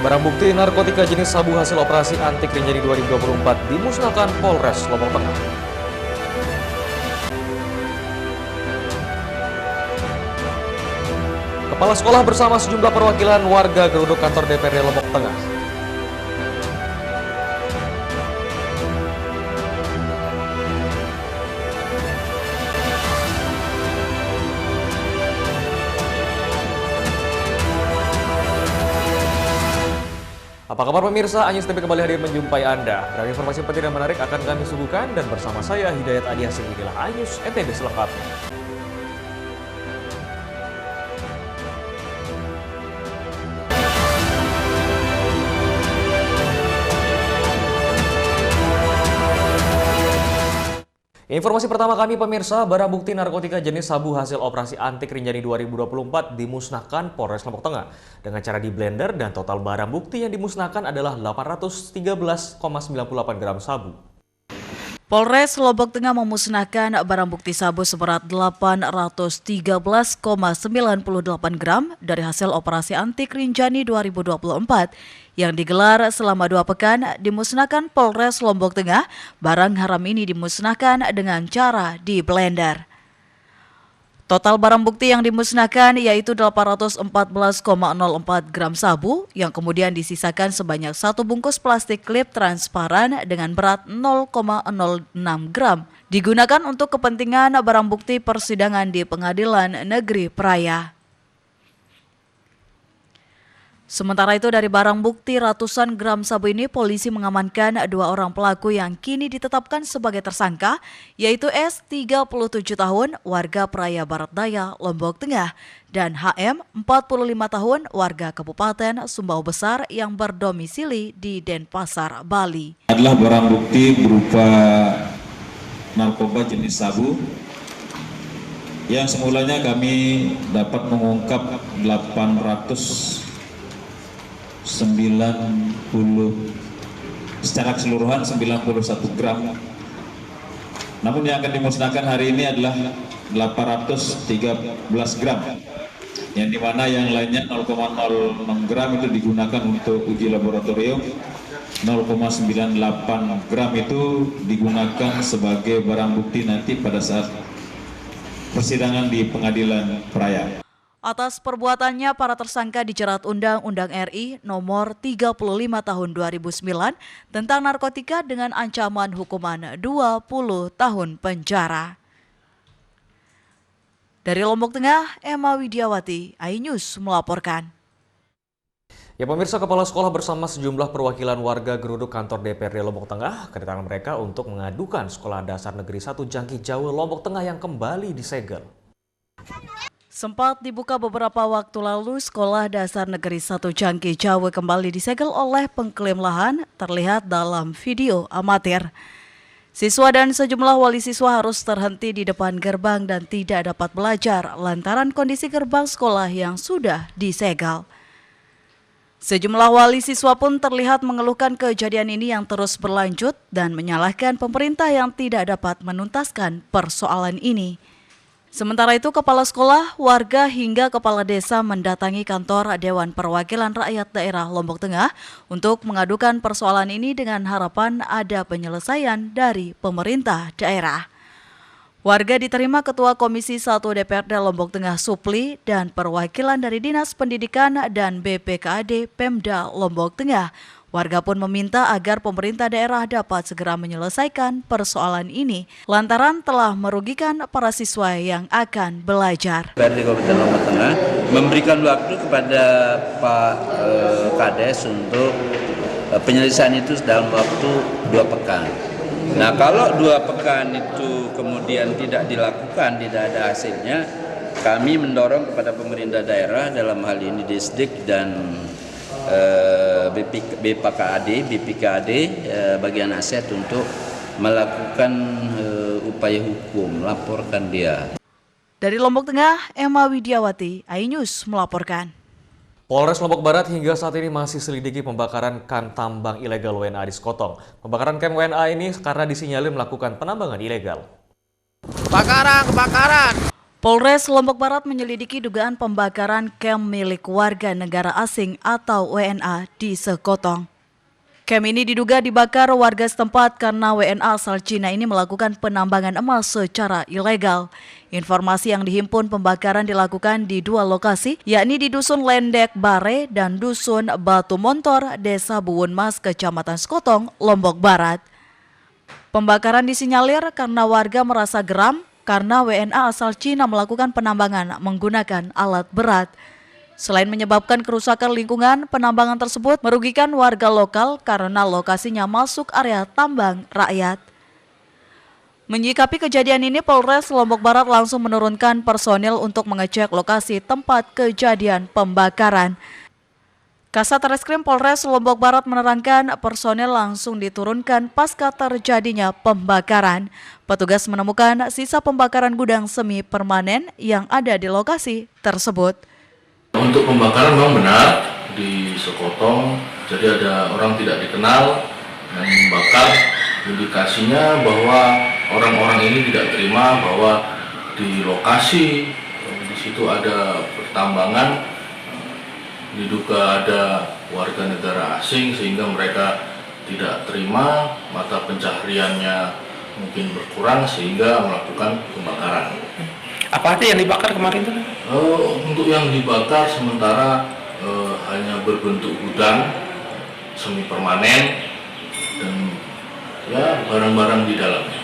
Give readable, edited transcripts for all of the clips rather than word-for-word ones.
Barang bukti narkotika jenis sabu hasil operasi anti Rinjani 2024 dimusnahkan Polres Lombok Tengah. Kepala sekolah bersama sejumlah perwakilan warga geruduk kantor DPRD Lombok Tengah. Apa kabar pemirsa? Anyus TV kembali hadir menjumpai Anda. Dari informasi penting dan menarik akan kami suguhkan dan bersama saya Hidayat Adi Hasim inilah Anyus NTB selengkapnya. Informasi pertama kami pemirsa, barang bukti narkotika jenis sabu hasil operasi anti Rinjani 2024 dimusnahkan Polres Lombok Tengah dengan cara di blender dan total barang bukti yang dimusnahkan adalah 813,98 gram sabu. Polres Lombok Tengah memusnahkan barang bukti sabu seberat 813,98 gram dari hasil operasi anti Rinjani 2024 yang digelar selama 2 pekan. Dimusnahkan Polres Lombok Tengah. Barang haram ini dimusnahkan dengan cara di blender. Total barang bukti yang dimusnahkan yaitu 814,04 gram sabu yang kemudian disisakan sebanyak 1 bungkus plastik klip transparan dengan berat 0,06 gram. Digunakan untuk kepentingan barang bukti persidangan di Pengadilan Negeri Praia. Sementara itu dari barang bukti ratusan gram sabu ini polisi mengamankan 2 orang pelaku yang kini ditetapkan sebagai tersangka yaitu S 37 tahun warga Praia Barat Daya Lombok Tengah dan HM 45 tahun warga Kabupaten Sumbawa Besar yang berdomisili di Denpasar, Bali. Adalah barang bukti berupa narkoba jenis sabu yang semulanya kami dapat mengungkap secara keseluruhan 91 gram. Namun yang akan dimusnahkan hari ini adalah 813 gram. Yang dimana yang lainnya 0,06 gram itu digunakan untuk uji laboratorium, 0,98 gram itu digunakan sebagai barang bukti nanti pada saat persidangan di Pengadilan Praia. Atas perbuatannya, para tersangka dijerat Undang-Undang RI Nomor 35 Tahun 2009 tentang narkotika dengan ancaman hukuman 20 tahun penjara. Dari Lombok Tengah, Emma Widiawati, iNews melaporkan. Ya pemirsa, Kepala Sekolah bersama sejumlah perwakilan warga geruduk kantor DPRD Lombok Tengah kedatangan mereka untuk mengadukan Sekolah Dasar Negeri 1 Jangki Jawa Lombok Tengah yang kembali disegel. Sempat dibuka beberapa waktu lalu, Sekolah Dasar Negeri 1 Jangki Jawa kembali disegel oleh pengklaim lahan, terlihat dalam video amatir. Siswa dan sejumlah wali siswa harus terhenti di depan gerbang dan tidak dapat belajar lantaran kondisi gerbang sekolah yang sudah disegel. Sejumlah wali siswa pun terlihat mengeluhkan kejadian ini yang terus berlanjut dan menyalahkan pemerintah yang tidak dapat menuntaskan persoalan ini. Sementara itu, kepala sekolah, warga hingga kepala desa mendatangi kantor Dewan Perwakilan Rakyat Daerah Lombok Tengah untuk mengadukan persoalan ini dengan harapan ada penyelesaian dari pemerintah daerah. Warga diterima Ketua Komisi 1 DPRD Lombok Tengah Supli dan perwakilan dari Dinas Pendidikan dan BPKAD Pemda Lombok Tengah. Warga pun meminta agar pemerintah daerah dapat segera menyelesaikan persoalan ini lantaran telah merugikan para siswa yang akan belajar. DPRD Kabupaten Lombok Tengah memberikan waktu kepada Pak Kades untuk penyelesaian itu dalam waktu 2 pekan. Nah, kalau 2 pekan itu kemudian tidak dilakukan, tidak ada hasilnya, kami mendorong kepada pemerintah daerah dalam hal ini Disdik dan BPKAD bagian aset untuk melakukan upaya hukum, laporkan dia. Dari Lombok Tengah, Emma Widiawati, iNews melaporkan. Polres Lombok Barat hingga saat ini masih selidiki pembakaran kamp tambang ilegal WNA di Sekotong. Pembakaran kamp WNA ini karena disinyalir melakukan penambangan ilegal. Kebakaran! Polres Lombok Barat menyelidiki dugaan pembakaran kamp milik warga negara asing atau WNA di Sekotong. Kamp ini diduga dibakar warga setempat karena WNA asal Cina ini melakukan penambangan emas secara ilegal. Informasi yang dihimpun pembakaran dilakukan di dua lokasi, yakni di Dusun Lendek Bare dan Dusun Batu Montor, Desa Buwun Mas, Kecamatan Sekotong, Lombok Barat. Pembakaran disinyalir karena warga merasa geram karena WNA asal Cina melakukan penambangan menggunakan alat berat. Selain menyebabkan kerusakan lingkungan, penambangan tersebut merugikan warga lokal karena lokasinya masuk area tambang rakyat. Menyikapi kejadian ini, Polres Lombok Barat langsung menurunkan personil untuk mengecek lokasi tempat kejadian pembakaran. Kasat Reskrim Polres Lombok Barat menerangkan personel langsung diturunkan pasca terjadinya pembakaran. Petugas menemukan sisa pembakaran gudang semi permanen yang ada di lokasi tersebut. Untuk pembakaran memang benar di Sekotong, jadi ada orang tidak dikenal yang membakar. Indikasinya bahwa orang-orang ini tidak terima bahwa di lokasi di situ ada pertambangan, diduga ada warga negara asing sehingga mereka tidak terima, mata pencahariannya mungkin berkurang sehingga melakukan pembakaran. Apa aja yang dibakar kemarin itu? Untuk yang dibakar sementara hanya berbentuk gudang semi permanen dan ya barang-barang di dalamnya.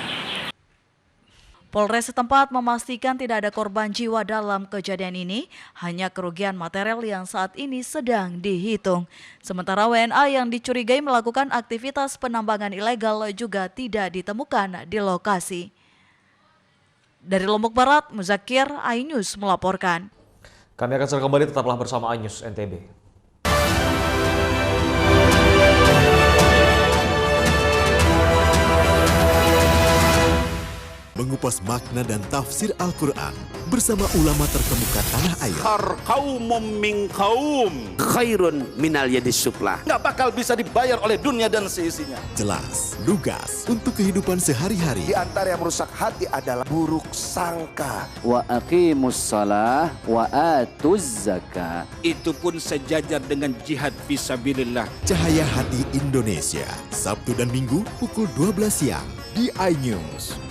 Polres setempat memastikan tidak ada korban jiwa dalam kejadian ini, hanya kerugian material yang saat ini sedang dihitung. Sementara WNA yang dicurigai melakukan aktivitas penambangan ilegal juga tidak ditemukan di lokasi. Dari Lombok Barat, Muzakir, iNews melaporkan. Kami akan segera kembali, tetaplah bersama iNews NTB. Mengupas makna dan tafsir Al-Quran bersama ulama terkemuka tanah air. Kaum min kaum khairun minal yadis suflah. Nggak bakal bisa dibayar oleh dunia dan seisinya. Jelas, lugas untuk kehidupan sehari-hari. Di antara yang merusak hati adalah buruk sangka. Wa aqimus shalah wa atuz zakah. Itu pun sejajar dengan jihad fisabilillah. Cahaya Hati Indonesia, Sabtu dan Minggu pukul 12 siang di iNews.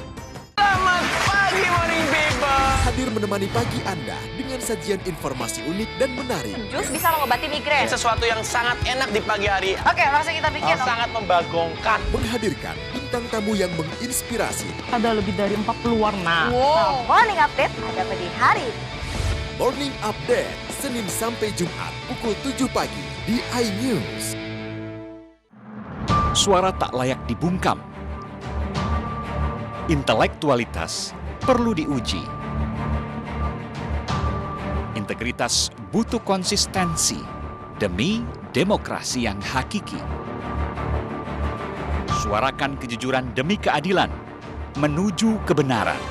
Selamat pagi Morning Beba. Hadir menemani pagi Anda dengan sajian informasi unik dan menarik. Jus bisa mengobati migrain. Sesuatu yang sangat enak di pagi hari. Oke, langsung kita bikin. Sangat membagongkan. Menghadirkan bintang tamu yang menginspirasi. Ada lebih dari 40 warna. Wow, morning update ada di hari. Morning Update, Senin sampai Jumat pukul 7 pagi di iNews. Suara tak layak dibungkam. Intelektualitas perlu diuji. Integritas butuh konsistensi demi demokrasi yang hakiki. Suarakan kejujuran demi keadilan menuju kebenaran.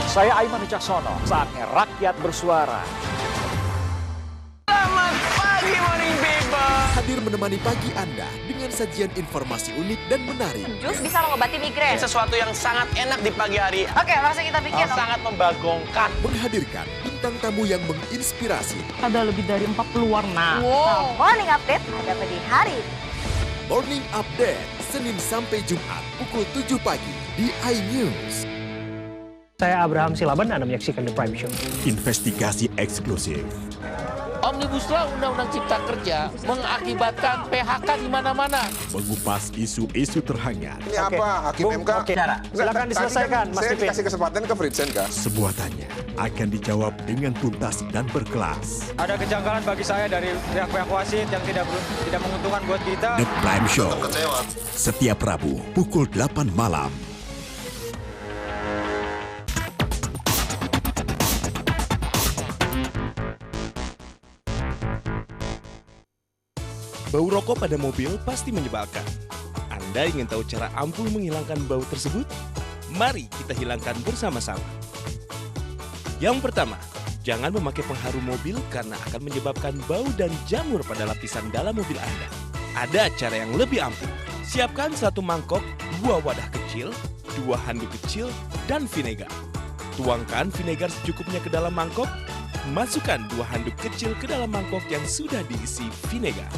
Saya Aiman Wicaksono, saatnya rakyat bersuara. Selamat pagi Morning Beba. Hadir menemani pagi Anda dengan sajian informasi unik dan menarik. Jus bisa mengobati migrain. Sesuatu yang sangat enak di pagi hari. Oke, langsung kita bikin. Sangat membagongkan. Menghadirkan bintang tamu yang menginspirasi. Ada lebih dari 40 warna. Wow, morning update ada di hari. Morning Update, Senin sampai Jumat pukul 7 pagi di iNews. Saya Abraham Silaban, Anda menyaksikan The Prime Show. Investigasi eksklusif. Omnibus Law Undang-Undang Cipta Kerja mengakibatkan PHK di mana-mana. Mengupas isu-isu terhangat. Ini apa? Hakim MK? Silakan diselesaikan, Mas Saya Pipin. dikasih kesempatan ke Fritsen, Kak. Semua tanya akan dijawab dengan tuntas dan berkelas. Ada kejanggalan bagi saya dari pihak-pihak wasit yang tidak menguntungkan buat kita. The Prime Show. Setiap Rabu pukul 8 malam. Bau rokok pada mobil pasti menyebalkan. Anda ingin tahu cara ampuh menghilangkan bau tersebut? Mari kita hilangkan bersama-sama. Yang pertama, jangan memakai pengharum mobil karena akan menyebabkan bau dan jamur pada lapisan dalam mobil Anda. Ada cara yang lebih ampuh. Siapkan 1 mangkok 2 wadah kecil, 2 handuk kecil, dan vinegar. Tuangkan vinegar secukupnya ke dalam mangkok. Masukkan 2 handuk kecil ke dalam mangkok yang sudah diisi vinegar.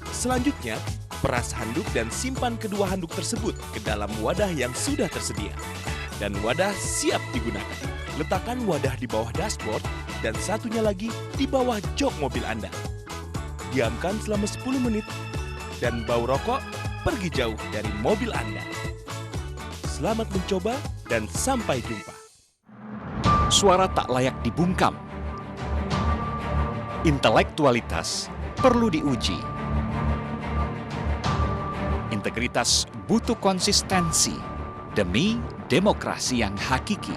Selanjutnya, peras handuk dan simpan kedua handuk tersebut ke dalam wadah yang sudah tersedia. Dan wadah siap digunakan. Letakkan wadah di bawah dashboard dan satunya lagi di bawah jok mobil Anda. Diamkan selama 10 menit dan bau rokok pergi jauh dari mobil Anda. Selamat mencoba dan sampai jumpa. Suara tak layak dibungkam. Intelektualitas perlu diuji. Integritas butuh konsistensi demi demokrasi yang hakiki.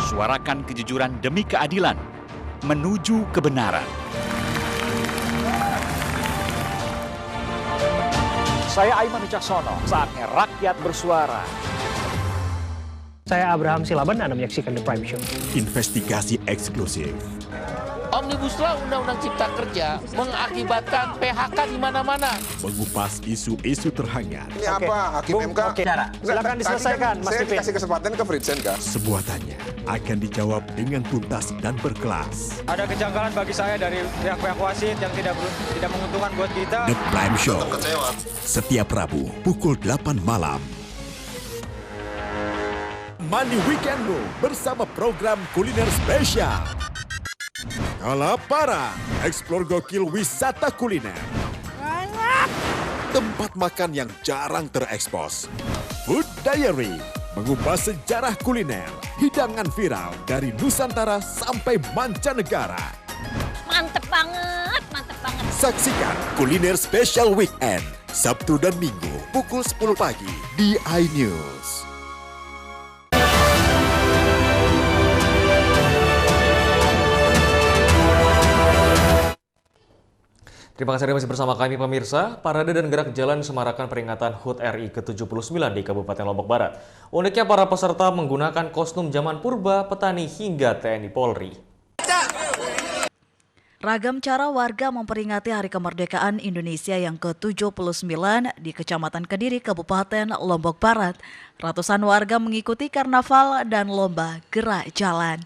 Suarakan kejujuran demi keadilan menuju kebenaran. Saya Aiman Wicaksono, saatnya rakyat bersuara. Saya Abraham Silaban, Anda menyaksikan The Prime Show. Investigasi eksklusif. Omnibus Law Undang-Undang Cipta Kerja mengakibatkan PHK di mana-mana. Mengupas isu-isu terhangat. Ini apa? Hakim MK? Silakan diselesaikan, Mas Saya Pipin. kasih kesempatan ke Fritzenka. Semua tanya akan dijawab dengan tuntas dan berkelas. Ada kejanggalan bagi saya dari pihak-pihak wasit yang tidak menguntungkan buat kita. The Prime Show. Setiap Rabu pukul 8 malam. Mandi Weekendmu bersama program kuliner spesial. Kalaparan, eksplor gokil wisata kuliner. Tempat makan yang jarang terekspos. Food Diary, mengupas sejarah kuliner, hidangan viral dari Nusantara sampai mancanegara. Mantep banget, mantep banget. Saksikan Kuliner Spesial Weekend, Sabtu dan Minggu, pukul 10 pagi di iNews. Terima kasih Anda masih bersama kami pemirsa. Parade dan gerak jalan semarakan peringatan HUT RI ke-79 di Kabupaten Lombok Barat. Uniknya para peserta menggunakan kostum zaman purba, petani hingga TNI Polri. Ragam cara warga memperingati Hari Kemerdekaan Indonesia yang ke-79 di Kecamatan Kediri, Kabupaten Lombok Barat. Ratusan warga mengikuti karnaval dan lomba gerak jalan.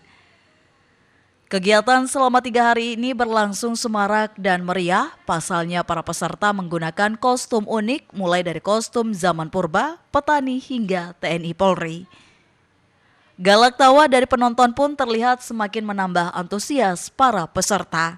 Kegiatan selama 3 hari ini berlangsung semarak dan meriah. Pasalnya para peserta menggunakan kostum unik mulai dari kostum zaman purba, petani hingga TNI Polri. Galak tawa dari penonton pun terlihat semakin menambah antusias para peserta.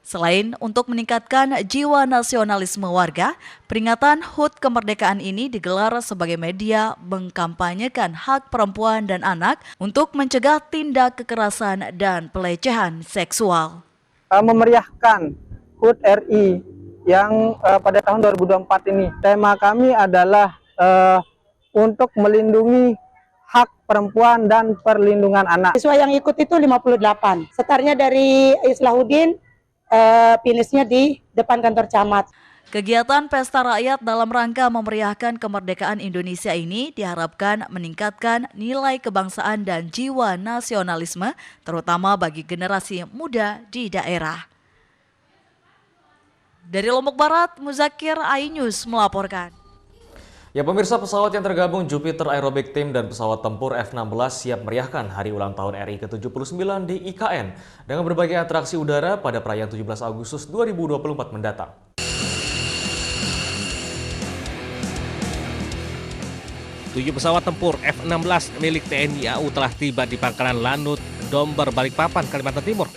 Selain untuk meningkatkan jiwa nasionalisme warga, peringatan HUT kemerdekaan ini digelar sebagai media mengkampanyekan hak perempuan dan anak untuk mencegah tindak kekerasan dan pelecehan seksual. Memeriahkan HUT RI yang pada tahun 2024 ini, tema kami adalah untuk melindungi hak perempuan dan perlindungan anak. Siswa yang ikut itu 58, setarnya dari Islahuddin, finishnya di depan kantor camat. Kegiatan Pesta Rakyat dalam rangka memeriahkan kemerdekaan Indonesia ini diharapkan meningkatkan nilai kebangsaan dan jiwa nasionalisme, terutama bagi generasi muda di daerah. Dari Lombok Barat, Muzakir, iNews melaporkan. Ya pemirsa, pesawat yang tergabung Jupiter Aerobatic Team dan pesawat tempur F-16 siap meriahkan hari ulang tahun RI ke-79 di IKN dengan berbagai atraksi udara pada perayaan 17 Agustus 2024 mendatang. Tujuh pesawat tempur F-16 milik TNI AU telah tiba di Pangkalan Lanut, Domber, Balikpapan, Kalimantan Timur.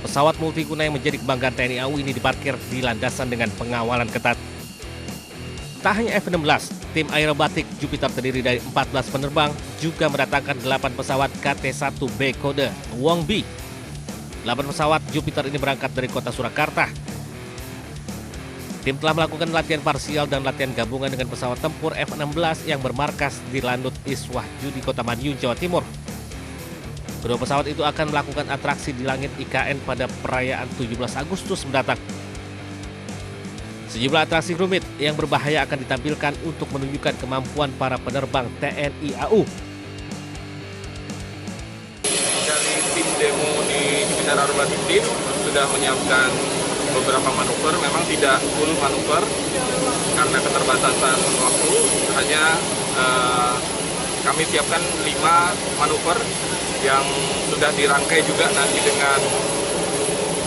Pesawat multiguna yang menjadi kebanggaan TNI AU ini diparkir di landasan dengan pengawalan ketat. Tak hanya F-16, tim aerobatik Jupiter terdiri dari 14 penerbang juga mendatangkan 8 pesawat KT-1B kode Wong B. 8 pesawat Jupiter ini berangkat dari kota Surakarta. Tim telah melakukan latihan parsial dan latihan gabungan dengan pesawat tempur F-16 yang bermarkas di Lanut Iswahju di Kota Madiun, Jawa Timur. Kedua pesawat itu akan melakukan atraksi di langit IKN pada perayaan 17 Agustus mendatang. Sejumlah atraksi rumit yang berbahaya akan ditampilkan untuk menunjukkan kemampuan para penerbang TNI AU. Dari tim demo di Jupiter Aerobatic Team sudah menyiapkan beberapa manuver, memang tidak full manuver karena keterbatasan waktu. Hanya kami siapkan 5 manuver yang sudah dirangkai juga nanti dengan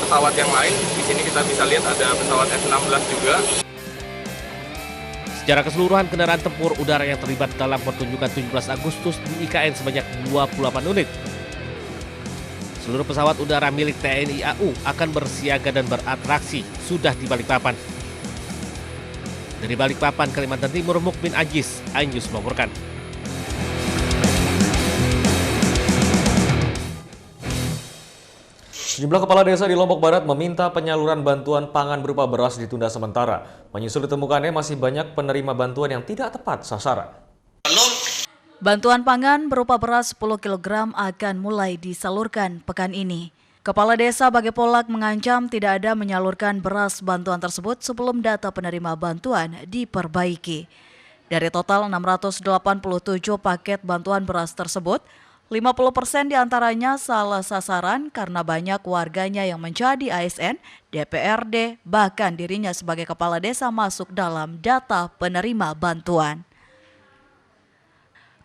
pesawat yang lain. Di sini kita bisa lihat ada pesawat F-16 juga. Secara keseluruhan, kendaraan tempur udara yang terlibat dalam pertunjukan 17 Agustus di IKN sebanyak 28 unit. Seluruh pesawat udara milik TNI AU akan bersiaga dan beratraksi sudah di Balikpapan. Dari Balikpapan, Kalimantan Timur, Mukmin Ajis, iNews melaporkan. Sejumlah kepala desa di Lombok Barat meminta penyaluran bantuan pangan berupa beras ditunda sementara. Menyusul ditemukannya masih banyak penerima bantuan yang tidak tepat sasaran. Bantuan pangan berupa beras 10 kg akan mulai disalurkan pekan ini. Kepala Desa Bagepolak mengancam tidak ada menyalurkan beras bantuan tersebut sebelum data penerima bantuan diperbaiki. Dari total 687 paket bantuan beras tersebut, 50% diantaranya salah sasaran karena banyak warganya yang menjadi ASN, DPRD, bahkan dirinya sebagai kepala desa masuk dalam data penerima bantuan.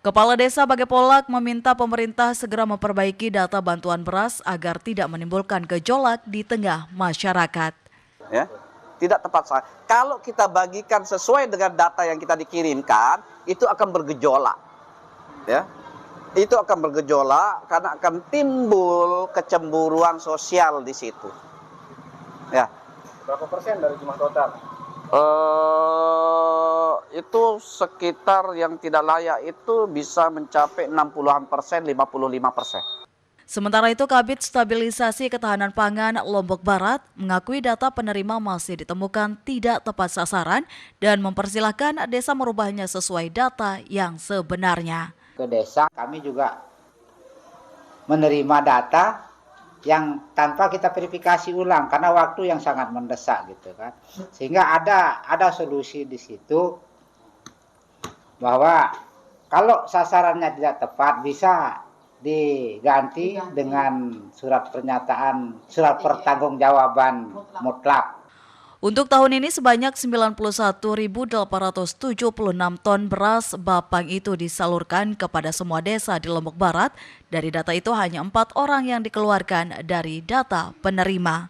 Kepala Desa Bagepolak meminta pemerintah segera memperbaiki data bantuan beras agar tidak menimbulkan gejolak di tengah masyarakat. Ya, tidak tepat sasaran. Kalau kita bagikan sesuai dengan data yang kita dikirimkan, itu akan bergejolak. Ya. Itu akan bergejolak karena akan timbul kecemburuan sosial di situ. Ya. Berapa persen dari jumlah total? Itu sekitar yang tidak layak itu bisa mencapai 60%, 55%. Sementara itu, Kabid Stabilisasi Ketahanan Pangan Lombok Barat mengakui data penerima masih ditemukan tidak tepat sasaran dan mempersilahkan desa merubahnya sesuai data yang sebenarnya. Ke desa kami juga menerima data yang tanpa kita verifikasi ulang karena waktu yang sangat mendesak gitu kan, sehingga ada solusi di situ bahwa kalau sasarannya tidak tepat bisa diganti dengan surat pertanggungjawaban mutlak. Untuk tahun ini sebanyak 91.876 ton beras Bapang itu disalurkan kepada semua desa di Lombok Barat. Dari data itu hanya 4 orang yang dikeluarkan dari data penerima.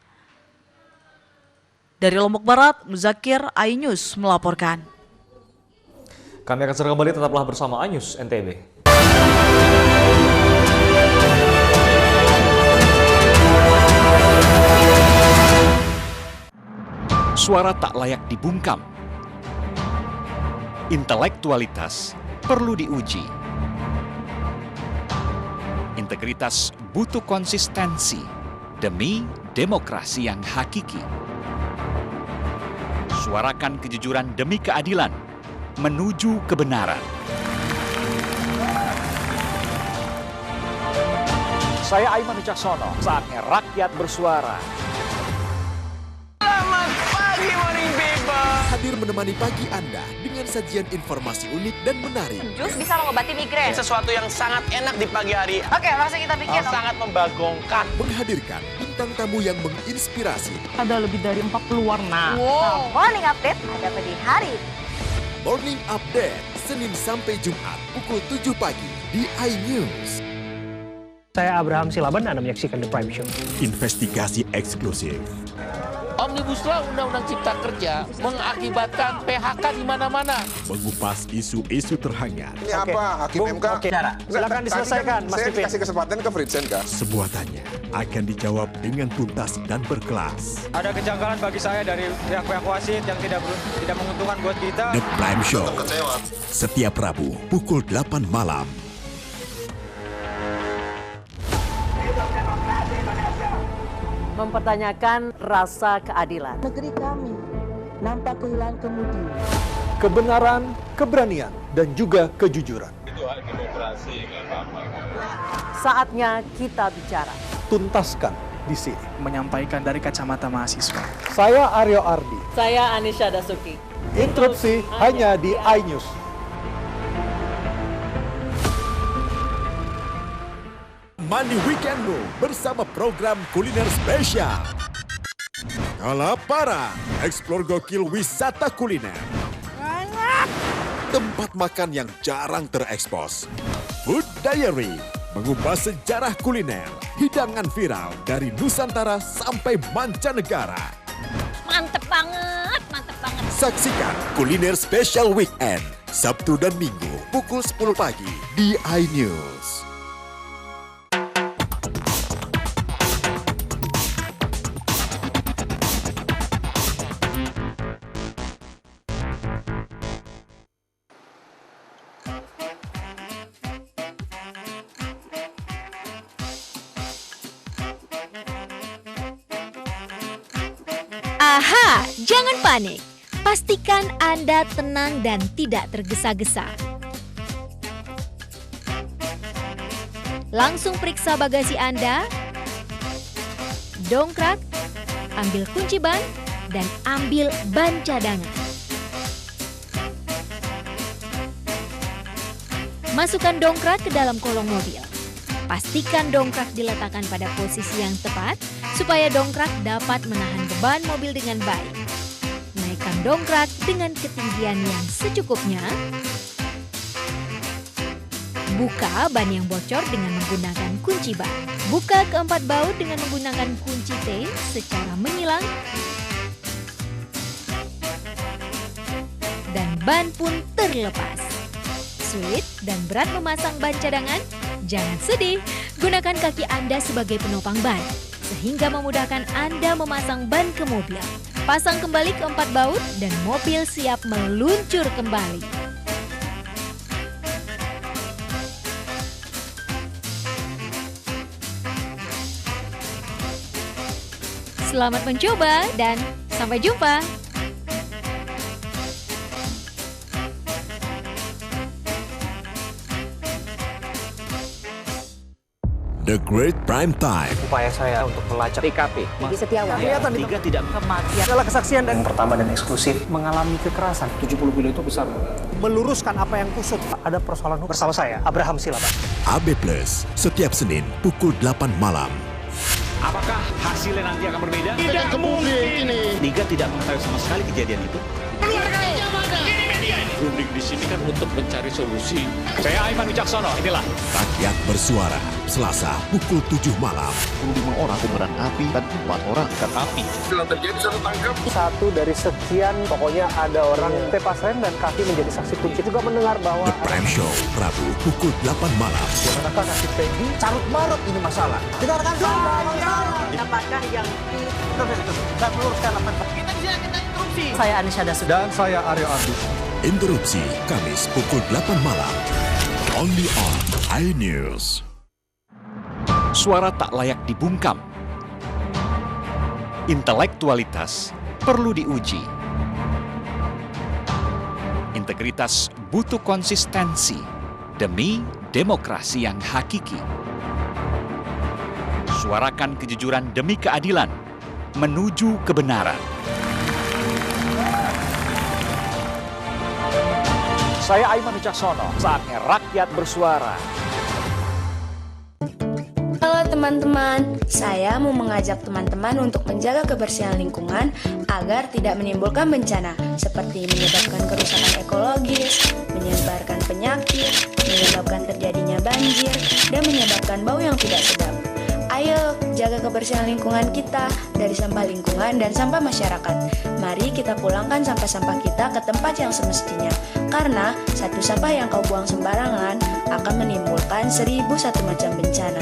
Dari Lombok Barat, Muzakir, iNews melaporkan. Kami akan segera kembali, tetaplah bersama iNews NTB. Suara tak layak dibungkam. Intelektualitas perlu diuji. Integritas butuh konsistensi demi demokrasi yang hakiki. Suarakan kejujuran demi keadilan menuju kebenaran. Saya Aiman Wicaksono, saatnya rakyat bersuara. Hadir menemani pagi Anda dengan sajian informasi unik dan menarik. Jus bisa mengobati migrain. Sesuatu yang sangat enak di pagi hari. Oke, langsung kita bikin. Sangat membagongkan. Menghadirkan bintang tamu yang menginspirasi. Ada lebih dari 40 warna. Wow, morning update ada di hari. Morning Update, Senin sampai Jumat pukul 7 pagi di iNews. Saya Abraham Silaban, Anda menyaksikan The Prime Show. Investigasi eksklusif. Omnibus Law Undang-Undang Cipta Kerja mengakibatkan PHK di mana-mana. Mengupas isu-isu terhangat. Ini apa? Hakim MK? Silakan diselesaikan, Mas Pipin. Saya kasih kesempatan ke Fritsen, Kak. Semua tanya akan dijawab dengan tuntas dan berkelas. Ada kejanggalan bagi saya dari pihak-pihak wasit yang tidak menguntungkan buat kita. The Prime Show. Setiap Rabu pukul 8 malam. Mempertanyakan rasa keadilan. Negeri kami nampak kehilangan kemudi. Kebenaran, keberanian, dan juga kejujuran. Itu hak demokrasi, nggak apa-apa. Saatnya kita bicara. Tuntaskan di sini. Menyampaikan dari kacamata mahasiswa. Saya Aryo Ardi. Saya Anisha Dasuki. Interupsi hanya di iNews. Mandi Weekendmu bersama program kuliner spesial. Kalaparan, eksplor gokil wisata kuliner. Tempat makan yang jarang terekspos. Food Diary, mengupas sejarah kuliner, hidangan viral dari Nusantara sampai mancanegara. Mantep banget, mantep banget. Saksikan Kuliner Special Weekend, Sabtu dan Minggu, pukul 10 pagi di iNews. Aha, jangan panik. Pastikan Anda tenang dan tidak tergesa-gesa. Langsung periksa bagasi Anda, dongkrak, ambil kunci ban, dan ambil ban cadangan. Masukkan dongkrak ke dalam kolong mobil. Pastikan dongkrak diletakkan pada posisi yang tepat supaya dongkrak dapat menahan beban mobil dengan baik. Naikkan dongkrak dengan ketinggian yang secukupnya. Buka ban yang bocor dengan menggunakan kunci ban. Buka keempat baut dengan menggunakan kunci T secara menyilang. Dan ban pun terlepas. Sulit dan berat memasang ban cadangan? Jangan sedih, gunakan kaki Anda sebagai penopang ban, sehingga memudahkan Anda memasang ban ke mobil. Pasang kembali keempat baut dan mobil siap meluncur kembali. Selamat mencoba dan sampai jumpa! The Great Prime Time. Upaya saya untuk melacak TKP. Di Setiawan. Kelihatan tiga tidak kematian. Adalah kesaksian yang pertama dan eksklusif mengalami kekerasan. 70 kilo itu besar. Meluruskan apa yang kusut. Ada persoalan bersama saya, Abraham Silaban. AB Plus, setiap Senin pukul 8 malam. Apakah hasilnya nanti akan berbeda? Tidak mungkin ini. Liga tidak mengetahui sama sekali kejadian itu. Keluarkan mana? Runding di sini kan untuk mencari solusi. Saya Aiman Wicaksono, inilah Rakyat Bersuara, Selasa pukul 7 malam. 25 orang kobaran api dan 4 orang ikan api. Setelah terjadi satu tangkap. Satu dari sekian, pokoknya ada orang tepas rem dan kaki menjadi saksi kunci. Juga mendengar bahwa The Prime Show, Rabu pukul 8 malam. Dimanakah nasib Peggy? Carut marut ini masalah. Dengarkan dulu. Apakah yang saya meluruskan apa? Kita bisa interupsi. Saya Anisha Dasud. Dan saya Aryo Ardi. Interupsi, Kamis pukul 8 malam. Only on iNews. Suara tak layak dibungkam. Intelektualitas perlu diuji. Integritas butuh konsistensi demi demokrasi yang hakiki. Suarakan kejujuran demi keadilan menuju kebenaran. Saya Aiman Wicaksono, saatnya rakyat bersuara. Halo teman-teman, saya mau mengajak teman-teman untuk menjaga kebersihan lingkungan agar tidak menimbulkan bencana seperti menyebabkan kerusakan ekologis, menyebarkan penyakit, menyebabkan terjadinya banjir, dan menyebabkan bau yang tidak sedap. Ayo jaga kebersihan lingkungan kita dari sampah lingkungan dan sampah masyarakat. Mari kita pulangkan sampah-sampah kita ke tempat yang semestinya. Karena satu sampah yang kau buang sembarangan akan menimbulkan 1001 macam bencana.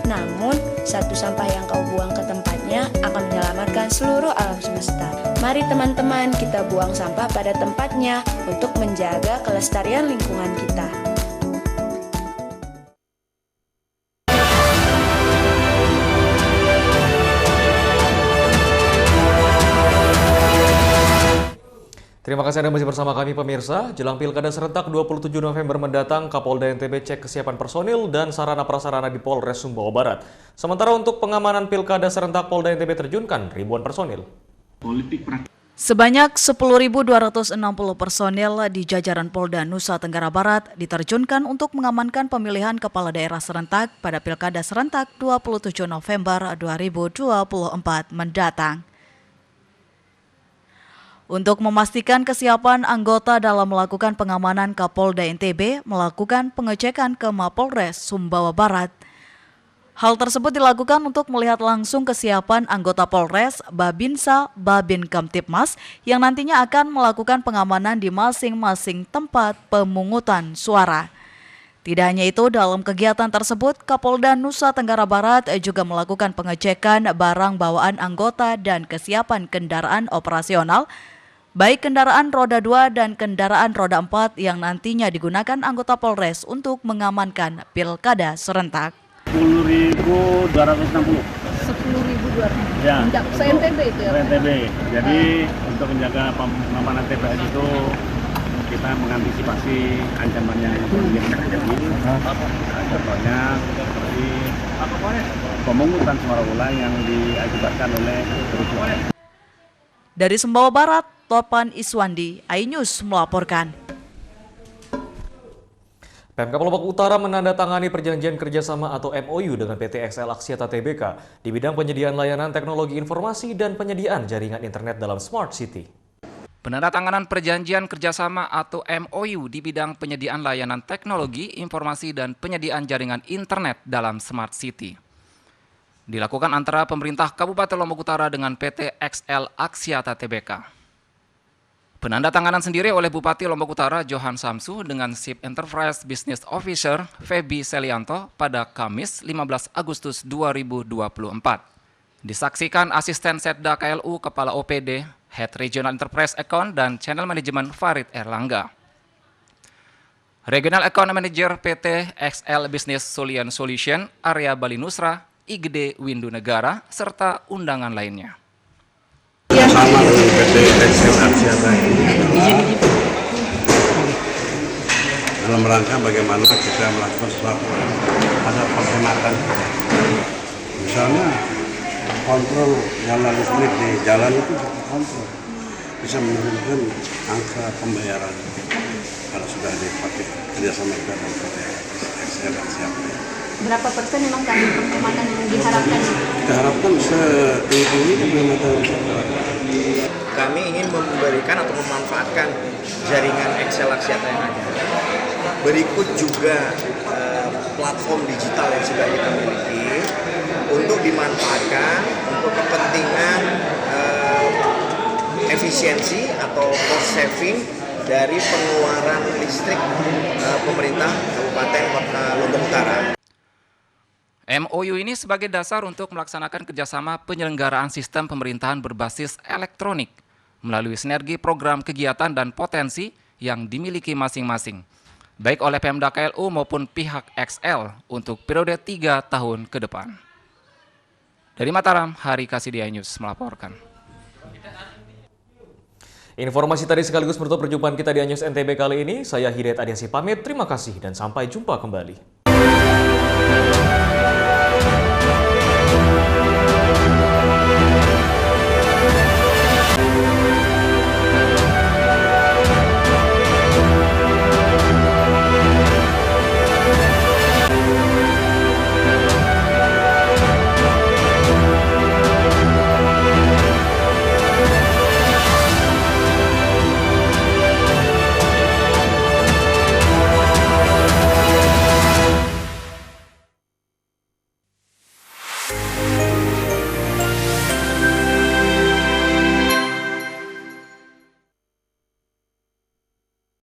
Namun, satu sampah yang kau buang ke tempatnya akan menyelamatkan seluruh alam semesta. Mari teman-teman kita buang sampah pada tempatnya untuk menjaga kelestarian lingkungan kita. Terima kasih Anda masih bersama kami pemirsa. Jelang Pilkada serentak 27 November mendatang, Kapolda NTB cek kesiapan personil dan sarana prasarana di Polres Sumbawa Barat. Sementara untuk pengamanan Pilkada serentak, Polda NTB terjunkan ribuan personil. Sebanyak 10.260 personil di jajaran Polda Nusa Tenggara Barat diterjunkan untuk mengamankan pemilihan kepala daerah serentak pada Pilkada serentak 27 November 2024 mendatang. Untuk memastikan kesiapan anggota dalam melakukan pengamanan, Kapolda NTB melakukan pengecekan ke Mapolres Sumbawa Barat. Hal tersebut dilakukan untuk melihat langsung kesiapan anggota Polres, Babinsa, Babin Kamtipmas yang nantinya akan melakukan pengamanan di masing-masing tempat pemungutan suara. Tidak hanya itu, dalam kegiatan tersebut, Kapolda Nusa Tenggara Barat juga melakukan pengecekan barang bawaan anggota dan kesiapan kendaraan operasional, baik kendaraan roda 2 dan kendaraan roda 4 yang nantinya digunakan anggota Polres untuk mengamankan pilkada serentak. 10.260. 10.200. Ya. Se-NTB itu ya? Se-NTB. Jadi untuk menjaga pengamanan TPS itu kita mengantisipasi ancamannya yang mungkin terjadi. Contohnya seperti pemungutan suara ulang yang diakibatkan oleh kerusuhan. Dari Sumbawa Barat, Topan Iswandi, iNews melaporkan. Pemkab Lombok Utara menandatangani perjanjian kerjasama atau MOU dengan PT XL Axiata Tbk di bidang penyediaan layanan teknologi informasi dan penyediaan jaringan internet dalam Smart City. Penandatanganan perjanjian kerjasama atau MOU di bidang penyediaan layanan teknologi, informasi, dan penyediaan jaringan internet dalam Smart City dilakukan antara pemerintah Kabupaten Lombok Utara dengan PT XL Axiata Tbk. Penandatanganan sendiri oleh Bupati Lombok Utara Johan Samsu dengan Chief Enterprise Business Officer Feby Selianto pada Kamis 15 Agustus 2024. Disaksikan Asisten Setda KLU Kepala OPD, Head Regional Enterprise Account dan Channel Management Farid Erlangga. Regional Account Manager PT XL Business Solution Area Bali Nusra, IGD Windu Negara, serta undangan lainnya. Sama dengan PT XL Axiata ini dalam rangka bagaimana kita melakukan suatu ada penghematan. Misalnya kontrol nyala listrik di jalan itu kontrol bisa menurunkan angka pembayaran kalau sudah dipakai kerjasama kita dengan PT XL Axiata. Berapa persen memang tadi penghematan yang diharapkan? Kita harapkan setinggi penghematan. Kami ingin memberikan atau memanfaatkan jaringan XL Axiata yang ada. Berikut juga platform digital yang sudah kita miliki untuk dimanfaatkan untuk kepentingan efisiensi atau cost saving dari pengeluaran listrik pemerintah Kabupaten Lombok Utara. MOU ini sebagai dasar untuk melaksanakan kerjasama penyelenggaraan sistem pemerintahan berbasis elektronik melalui sinergi program kegiatan dan potensi yang dimiliki masing-masing, baik oleh Pemda KLU maupun pihak XL untuk periode 3 tahun ke depan. Dari Mataram, Hari Kasidi iNews melaporkan. Informasi tadi sekaligus menutup perjumpaan kita di iNews NTB kali ini. Saya Hidayat Adiasi pamit, terima kasih dan sampai jumpa kembali.